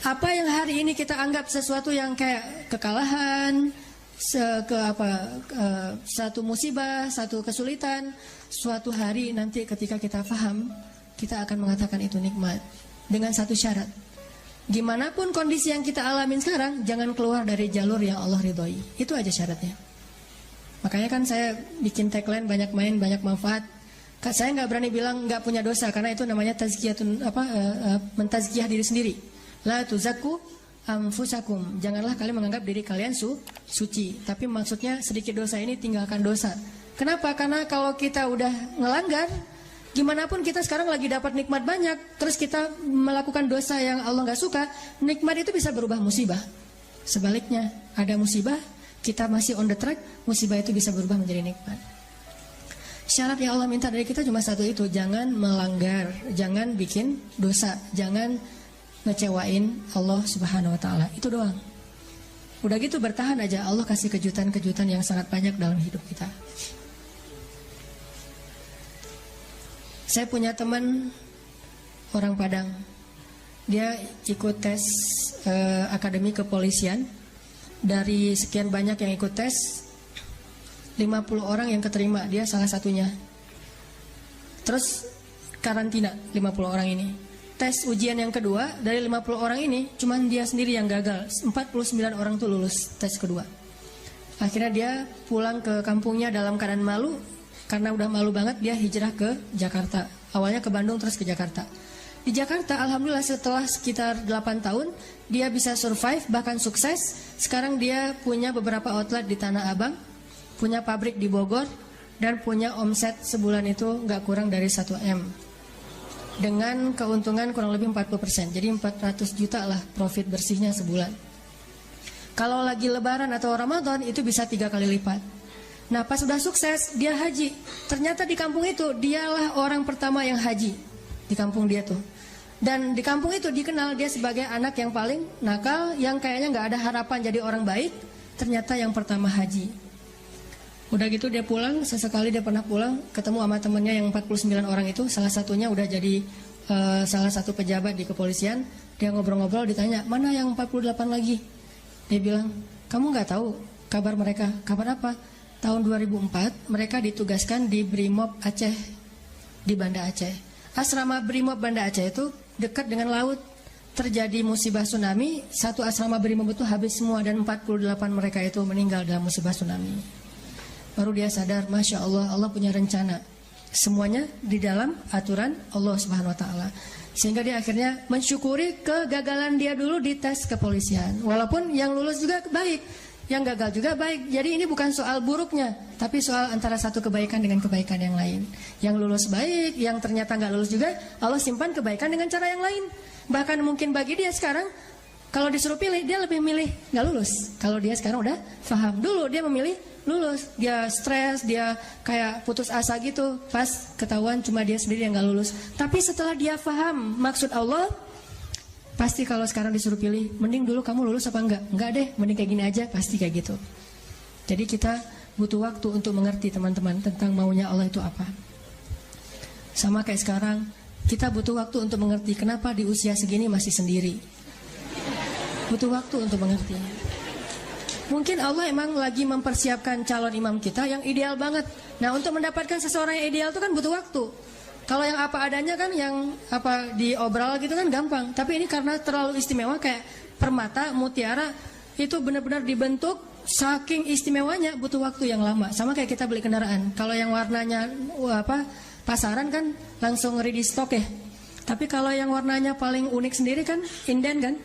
Apa yang hari ini kita anggap sesuatu yang kayak kekalahan, satu musibah, satu kesulitan, suatu hari nanti ketika kita paham, kita akan mengatakan itu nikmat. Dengan satu syarat, gimana pun kondisi yang kita alamin sekarang, jangan keluar dari jalur yang Allah ridhoi. Itu aja syaratnya. Makanya kan saya bikin tagline banyak main, banyak manfaat. Saya nggak berani bilang nggak punya dosa, karena itu namanya tazkiyatun, mentazkiyah diri sendiri. La tuzakku anfusakum. Janganlah kalian menganggap diri kalian suci. Tapi maksudnya sedikit dosa ini tinggalkan dosa. Kenapa? Karena kalau kita udah ngelanggar, gimana pun kita sekarang lagi dapat nikmat banyak, terus kita melakukan dosa yang Allah nggak suka, nikmat itu bisa berubah musibah. Sebaliknya, ada musibah, kita masih on the track, musibah itu bisa berubah menjadi nikmat. Syarat yang Allah minta dari kita cuma satu itu, jangan melanggar, jangan bikin dosa, jangan ngecewain Allah Subhanahu wa taala. Itu doang. Udah gitu bertahan aja, Allah kasih kejutan-kejutan yang sangat banyak dalam hidup kita. Saya punya teman orang Padang. Dia ikut tes akademi kepolisian. Dari sekian banyak yang ikut tes, 50 orang yang keterima, dia salah satunya. Terus karantina 50 orang ini. Tes ujian yang kedua, dari 50 orang ini cuman dia sendiri yang gagal. 49 orang tuh lulus tes kedua. Akhirnya dia pulang ke kampungnya dalam keadaan malu. Karena udah malu banget, dia hijrah ke Jakarta. Awalnya ke Bandung, terus ke Jakarta. Di Jakarta, alhamdulillah setelah sekitar 8 tahun, dia bisa survive, bahkan sukses. Sekarang dia punya beberapa outlet di Tanah Abang, punya pabrik di Bogor, dan punya omset sebulan itu nggak kurang dari 1 M. Dengan keuntungan kurang lebih 40%. Jadi 400 juta lah profit bersihnya sebulan. Kalau lagi lebaran atau Ramadan, itu bisa 3 kali lipat. Nah pas sudah sukses, dia haji. Ternyata di kampung itu, dialah orang pertama yang haji. Di kampung dia tuh. Dan di kampung itu dikenal dia sebagai anak yang paling nakal, yang kayaknya nggak ada harapan jadi orang baik. Ternyata yang pertama haji. Udah gitu dia pulang, sesekali dia pernah pulang, ketemu sama temennya yang 49 orang itu. Salah satunya udah jadi salah satu pejabat di kepolisian. Dia ngobrol-ngobrol, ditanya, mana yang 48 lagi? Dia bilang, kamu nggak tahu kabar mereka? Kabar apa? Tahun 2004 mereka ditugaskan di Brimob Aceh, di Banda Aceh. Asrama Brimob Banda Aceh itu dekat dengan laut. Terjadi musibah tsunami, satu asrama Brimob itu habis semua, dan 48 mereka itu meninggal dalam musibah tsunami. Baru dia sadar, Masya Allah, Allah punya rencana. Semuanya di dalam aturan Allah Subhanahu wa Ta'ala. Sehingga dia akhirnya mensyukuri kegagalan dia dulu di tes kepolisian. Walaupun yang lulus juga baik, yang gagal juga baik. Jadi ini bukan soal buruknya, tapi soal antara satu kebaikan dengan kebaikan yang lain. Yang lulus baik, yang ternyata nggak lulus juga, Allah simpan kebaikan dengan cara yang lain. Bahkan mungkin bagi dia sekarang, kalau disuruh pilih, dia lebih milih nggak lulus. Kalau dia sekarang udah paham. Dulu dia memilih lulus, dia stres, dia kayak putus asa gitu. Pas ketahuan cuma dia sendiri yang nggak lulus. Tapi setelah dia paham maksud Allah, pasti kalau sekarang disuruh pilih, mending dulu kamu lulus apa enggak? Enggak deh, mending kayak gini aja, pasti kayak gitu. Jadi kita butuh waktu untuk mengerti teman-teman tentang maunya Allah itu apa. Sama kayak sekarang, kita butuh waktu untuk mengerti kenapa di usia segini masih sendiri. Butuh waktu untuk mengerti. Mungkin Allah emang lagi mempersiapkan calon imam kita yang ideal banget. Nah untuk mendapatkan seseorang yang ideal itu kan butuh waktu. Kalau yang apa adanya kan, yang apa diobral gitu kan gampang. Tapi ini karena terlalu istimewa, kayak permata, mutiara, itu benar-benar dibentuk saking istimewanya, butuh waktu yang lama. Sama kayak kita beli kendaraan. Kalau yang warnanya pasaran kan langsung ready stock ya. Tapi kalau yang warnanya paling unik sendiri kan inden kan.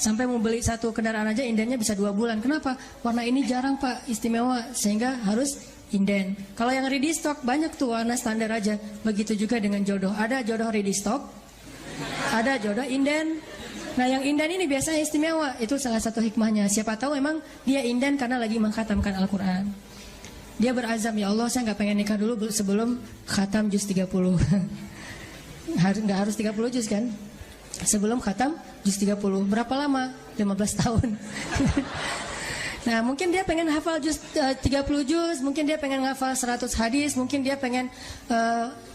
Sampai mau beli satu kendaraan aja indennya bisa 2 bulan. Kenapa? Warna ini jarang Pak, istimewa, sehingga harus inden. Kalau yang ready stock banyak tuh warna standar aja. Begitu juga dengan jodoh. Ada jodoh ready stock, ada jodoh inden. Nah yang inden ini biasanya istimewa. Itu salah satu hikmahnya. Siapa tahu memang dia inden karena lagi mengkhatamkan Al-Quran. Dia berazam, ya Allah saya gak pengen nikah dulu sebelum khatam juz 30. Gak harus 30 juz kan? Sebelum khatam juz 30. Berapa lama? 15 tahun. Nah, mungkin dia pengen hafal 30 juz, mungkin dia pengen hafal 100 hadis, mungkin dia pengen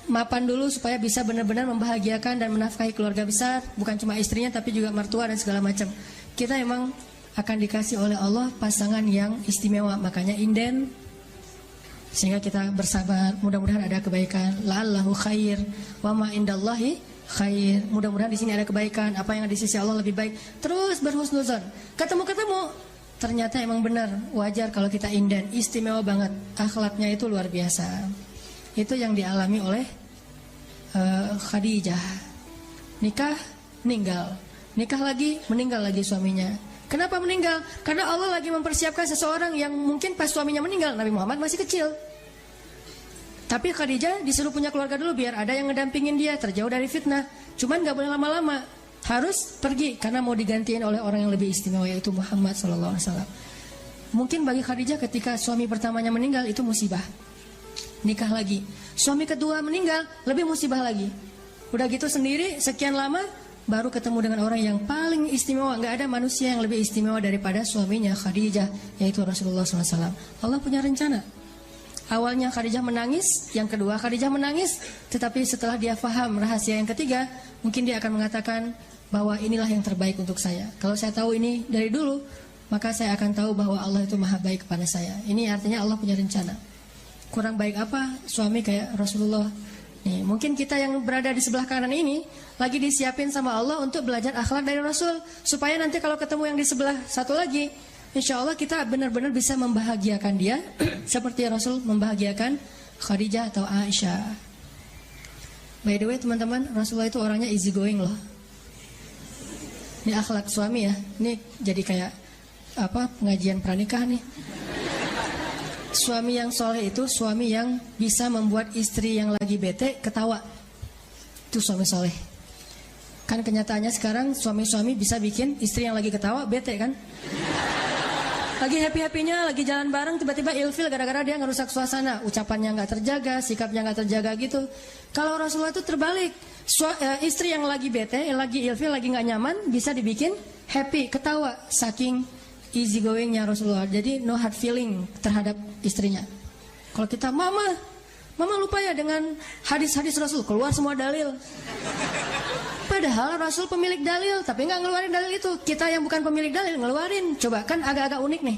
mapan dulu supaya bisa benar-benar membahagiakan dan menafkahi keluarga besar, bukan cuma istrinya tapi juga mertua dan segala macam. Kita emang akan dikasih oleh Allah pasangan yang istimewa, makanya inden, sehingga kita bersabar, mudah-mudahan ada kebaikan. La'allahu khair wa ma indallahi khair. Mudah-mudahan di sini ada kebaikan, apa yang ada di sisi Allah lebih baik. Terus berhusnuzon. Ketemu-ketemu ternyata emang benar, wajar kalau kita inden, istimewa banget, akhlaknya itu luar biasa. Itu yang dialami oleh Khadijah. Nikah, meninggal. Nikah lagi, meninggal lagi suaminya. Kenapa meninggal? Karena Allah lagi mempersiapkan seseorang yang mungkin pas suaminya meninggal, Nabi Muhammad masih kecil. Tapi Khadijah disuruh punya keluarga dulu biar ada yang ngedampingin dia, terjauh dari fitnah. Cuman gak boleh lama-lama, harus pergi karena mau digantiin oleh orang yang lebih istimewa, yaitu Muhammad SAW. Mungkin bagi Khadijah ketika suami pertamanya meninggal itu musibah, nikah lagi. Suami kedua meninggal, lebih musibah lagi. Udah gitu sendiri sekian lama baru ketemu dengan orang yang paling istimewa. Gak ada manusia yang lebih istimewa daripada suaminya Khadijah, yaitu Rasulullah SAW. Allah punya rencana. Awalnya Khadijah menangis, yang kedua Khadijah menangis, tetapi setelah dia faham rahasia yang ketiga, mungkin dia akan mengatakan bahwa inilah yang terbaik untuk saya. Kalau saya tahu ini dari dulu, maka saya akan tahu bahwa Allah itu maha baik kepada saya. Ini artinya Allah punya rencana. Kurang baik apa suami kayak Rasulullah? Nih, mungkin kita yang berada di sebelah kanan ini lagi disiapin sama Allah untuk belajar akhlak dari Rasul, supaya nanti kalau ketemu yang di sebelah satu lagi, insya Allah kita benar-benar bisa membahagiakan dia seperti Rasul membahagiakan Khadijah atau Aisyah. By the way teman-teman, Rasulullah itu orangnya easy going loh. Ini akhlak suami ya. Ini jadi kayak pengajian pernikahan nih. Suami yang soleh itu suami yang bisa membuat istri yang lagi bete ketawa. Itu suami soleh. Kan kenyataannya sekarang suami-suami bisa bikin istri yang lagi ketawa bete kan. Lagi happy-happynya, lagi jalan bareng, tiba-tiba ilfil gara-gara dia ngerusak suasana. Ucapannya gak terjaga, sikapnya gak terjaga gitu. Kalau Rasulullah itu terbalik. Istri yang lagi bete, yang lagi ilfil, lagi gak nyaman, bisa dibikin happy, ketawa. Saking easy goingnya Rasulullah. Jadi no hard feeling terhadap istrinya. Kalau kita, Mama lupa ya dengan hadis-hadis Rasul, keluar semua dalil. Padahal Rasul pemilik dalil, tapi nggak ngeluarin dalil itu. Kita yang bukan pemilik dalil ngeluarin. Coba, kan agak-agak unik nih.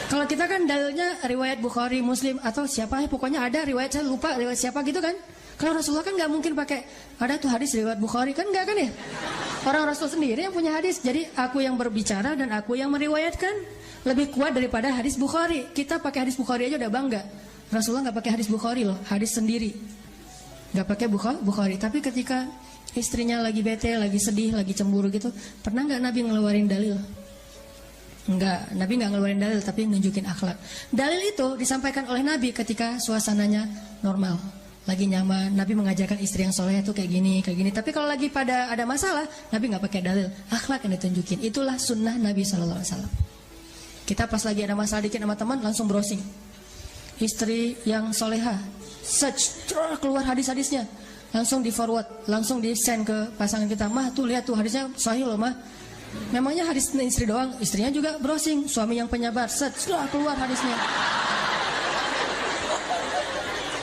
Kalau kita kan dalilnya riwayat Bukhari, Muslim, atau siapa ya, pokoknya ada riwayat, saya lupa riwayat siapa gitu kan. Kalau Rasulullah kan nggak mungkin pakai ada tuh hadis riwayat Bukhari, kan nggak kan ya. Orang Rasul sendiri yang punya hadis. Jadi aku yang berbicara dan aku yang meriwayatkan lebih kuat daripada hadis Bukhari. Kita pakai hadis Bukhari aja udah bangga. Rasulullah nggak pakai hadis Bukhari loh, hadis sendiri. Nggak pakai Bukhari. Tapi ketika istrinya lagi bete, lagi sedih, lagi cemburu gitu, pernah nggak Nabi ngeluarin dalil? Enggak, Nabi nggak ngeluarin dalil, tapi nunjukin akhlak. Dalil itu disampaikan oleh Nabi ketika suasananya normal, lagi nyaman. Nabi mengajarkan istri yang soleh itu kayak gini. Tapi kalau lagi pada ada masalah, Nabi nggak pakai dalil, akhlak yang ditunjukin. Itulah sunnah Nabi SAW. Kita pas lagi ada masalah dikit sama teman, langsung browsing. Istri yang soleha, search, keluar hadis-hadisnya, langsung di forward, langsung di send ke pasangan kita. Mah tuh lihat tuh hadisnya sahih loh mah. Memangnya hadis istri doang, istrinya juga browsing. Suami yang penyabar, search, keluar hadisnya.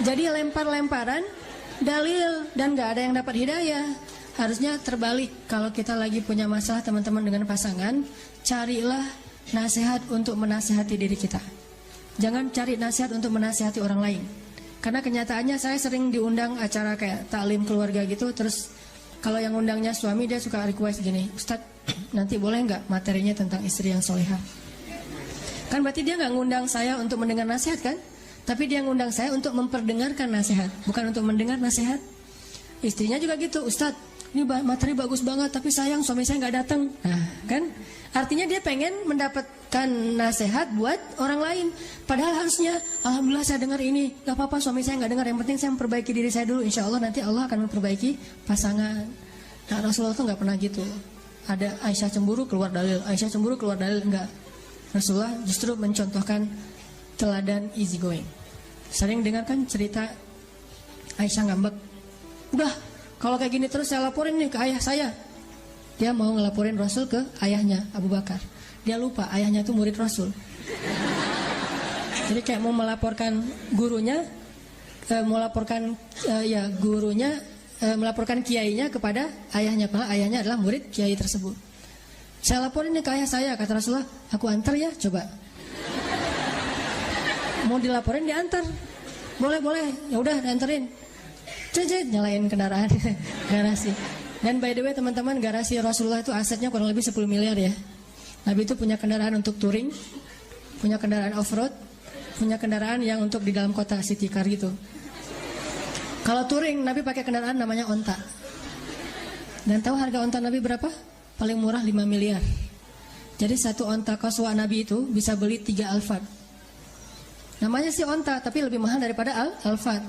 Jadi lempar-lemparan dalil dan gak ada yang dapat hidayah. Harusnya terbalik. Kalau kita lagi punya masalah teman-teman dengan pasangan, carilah nasihat untuk menasihati diri kita. Jangan cari nasihat untuk menasihati orang lain. Karena kenyataannya saya sering diundang acara kayak taklim keluarga gitu. Terus kalau yang undangnya suami, dia suka request gini, Ustadz nanti boleh nggak materinya tentang istri yang soleha. Kan berarti dia nggak ngundang saya untuk mendengar nasihat kan. Tapi dia ngundang saya untuk memperdengarkan nasihat, bukan untuk mendengar nasihat. Istrinya juga gitu, Ustadz ini materi bagus banget, tapi sayang suami saya nggak datang. Nah kan, artinya dia pengen mendapatkan nasihat buat orang lain. Padahal harusnya, alhamdulillah saya dengar ini, gak apa-apa suami saya nggak dengar. Yang penting saya memperbaiki diri saya dulu. Insya Allah nanti Allah akan memperbaiki pasangan. Nah Rasulullah tuh nggak pernah gitu. Ada Aisyah cemburu keluar dalil, Aisyah cemburu keluar dalil, enggak. Rasulullah justru mencontohkan teladan easy going. Sering dengarkan cerita Aisyah ngambek, udah kalau kayak gini terus saya laporin nih ke ayah saya. Dia mau ngelaporin Rasul ke ayahnya Abu Bakar. dia lupa ayahnya itu murid Rasul. Jadi kayak mau melaporkan gurunya, melaporkan kiainya kepada ayahnya, padahal ayahnya adalah murid kiai tersebut. Saya laporin nih ke ayah saya, kata Rasulullah, aku antar ya, coba. Mau dilaporin diantar, boleh, ya udah dianterin. Nyalain kendaraan garasi. Dan by the way teman-teman, garasi Rasulullah itu asetnya kurang lebih 10 miliar ya. Nabi itu punya kendaraan untuk touring, punya kendaraan off-road, punya kendaraan yang untuk di dalam kota, city car gitu. Kalau touring, Nabi pakai kendaraan namanya onta. Dan tahu harga onta Nabi berapa? Paling murah 5 miliar. Jadi satu onta Qaswa Nabi itu bisa beli 3 Alphard. Namanya sih onta, tapi lebih mahal daripada Alphard.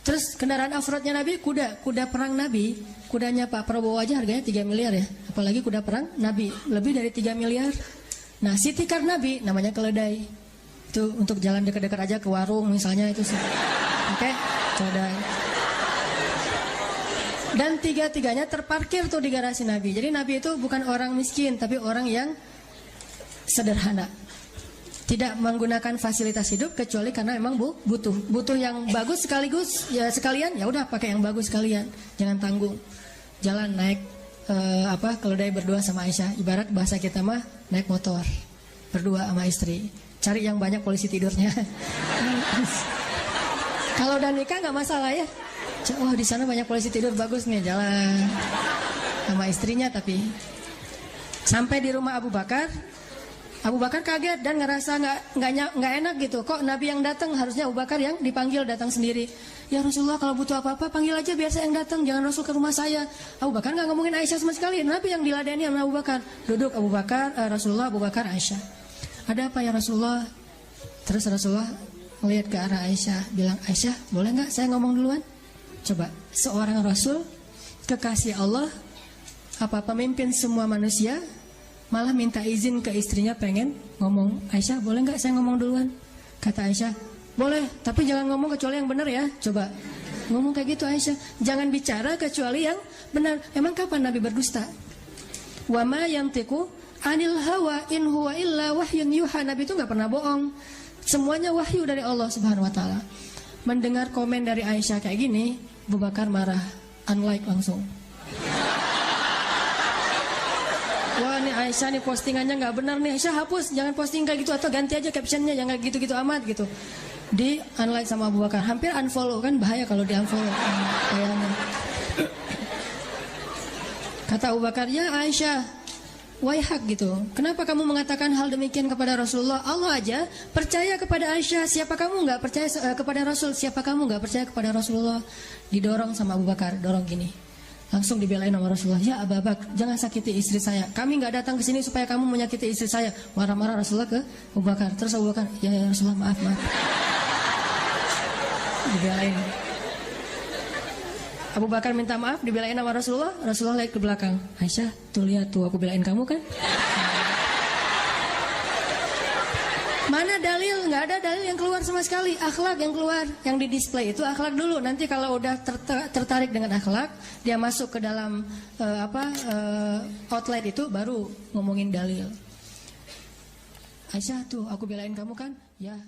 Terus kendaraan off-roadnya Nabi, kuda perang Nabi. Kudanya Pak Prabowo aja harganya 3 miliar ya. Apalagi kuda perang Nabi, lebih dari 3 miliar. Nah, city car Nabi namanya keledai. Itu untuk jalan dekat-dekat aja ke warung misalnya itu sih. Oke, keledai. Dan tiga-tiganya terparkir tuh di garasi Nabi. Jadi Nabi itu bukan orang miskin, tapi orang yang sederhana. Tidak menggunakan fasilitas hidup kecuali karena memang butuh yang bagus sekaligus ya sekalian, ya udah pakai yang bagus sekalian, jangan tanggung. Jalan naik keledai berdua sama Aisyah, ibarat bahasa kita mah naik motor berdua sama istri, cari yang banyak polisi tidurnya. Kalau udah nikah nggak masalah ya. Oh di sana banyak polisi tidur, bagus nih, jalan sama istrinya. Tapi sampai di rumah Abu Bakar kaget dan ngerasa nggak enak gitu. Kok Nabi yang datang, harusnya Abu Bakar yang dipanggil datang sendiri. Ya Rasulullah, kalau butuh apa-apa panggil aja biar saya yang datang, jangan Rasul ke rumah saya. Abu Bakar nggak ngomongin Aisyah sama sekali. Nabi yang diladeni sama Abu Bakar. Duduk Abu Bakar, Rasulullah, Abu Bakar, Aisyah. Ada apa ya Rasulullah? Terus Rasulullah melihat ke arah Aisyah, bilang, Aisyah boleh nggak saya ngomong duluan? Coba, seorang Rasul, kekasih Allah, pemimpin semua manusia, malah minta izin ke istrinya pengen ngomong. Aisyah boleh nggak saya ngomong duluan? Kata Aisyah, boleh, tapi jangan ngomong kecuali yang benar ya. Coba ngomong kayak gitu Aisyah, jangan bicara kecuali yang benar. Emang kapan Nabi berdusta? Wa ma yantiqu anil hawa in huwa illa wahyun yuha. Nabi itu nggak pernah bohong, semuanya wahyu dari Allah Subhanahu Wa Taala. Mendengar komen dari Aisyah kayak gini, Abu Bakar marah, unlike langsung. Wah nih Aisyah nih postingannya nggak benar nih, Aisyah hapus, jangan posting kayak gitu, atau ganti aja captionnya, jangan gitu-gitu amat gitu. Di unlike sama Abu Bakar, hampir unfollow, kan bahaya kalau di unfollow kayaknya. Kata Abu Bakar, ya Aisyah, wahyak gitu, kenapa kamu mengatakan hal demikian kepada Rasulullah? Allah aja percaya kepada Aisyah, siapa kamu nggak percaya kepada Rasul? Siapa kamu nggak percaya kepada Rasulullah? Didorong sama Abu Bakar, dorong gini. Langsung dibelain sama Rasulullah. Ya Abu Bakar, jangan sakiti istri saya. Kami nggak datang ke sini supaya kamu menyakiti istri saya. Marah-marah Rasulullah ke Abu Bakar. Terus Abu Bakar, ya Rasulullah maaf. Dibelain. Abu Bakar minta maaf, dibelain sama Rasulullah. Rasulullah lihat ke belakang. Aisyah, tuh lihat tuh aku belain kamu kan? Mana dalil? Nggak ada dalil yang keluar sama sekali. Akhlak yang keluar, yang di display itu akhlak dulu. Nanti kalau udah tertarik dengan akhlak, dia masuk ke dalam outlet itu, baru ngomongin dalil. Aisyah tuh, aku belain kamu kan? Ya.